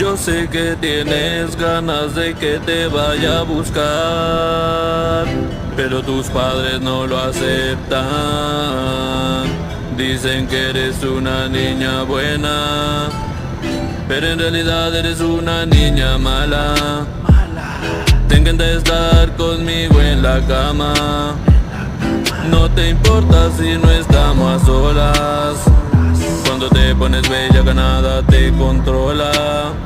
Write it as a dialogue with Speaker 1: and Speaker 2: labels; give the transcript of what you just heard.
Speaker 1: Yo sé que tienes ganas de que te vaya a buscar, pero tus padres no lo aceptan. Dicen que eres una niña buena, pero en realidad eres una niña mala. Te encanta estar conmigo en la cama. No te importa si no estamos a solas. Cuando te pones bella, nada te controla.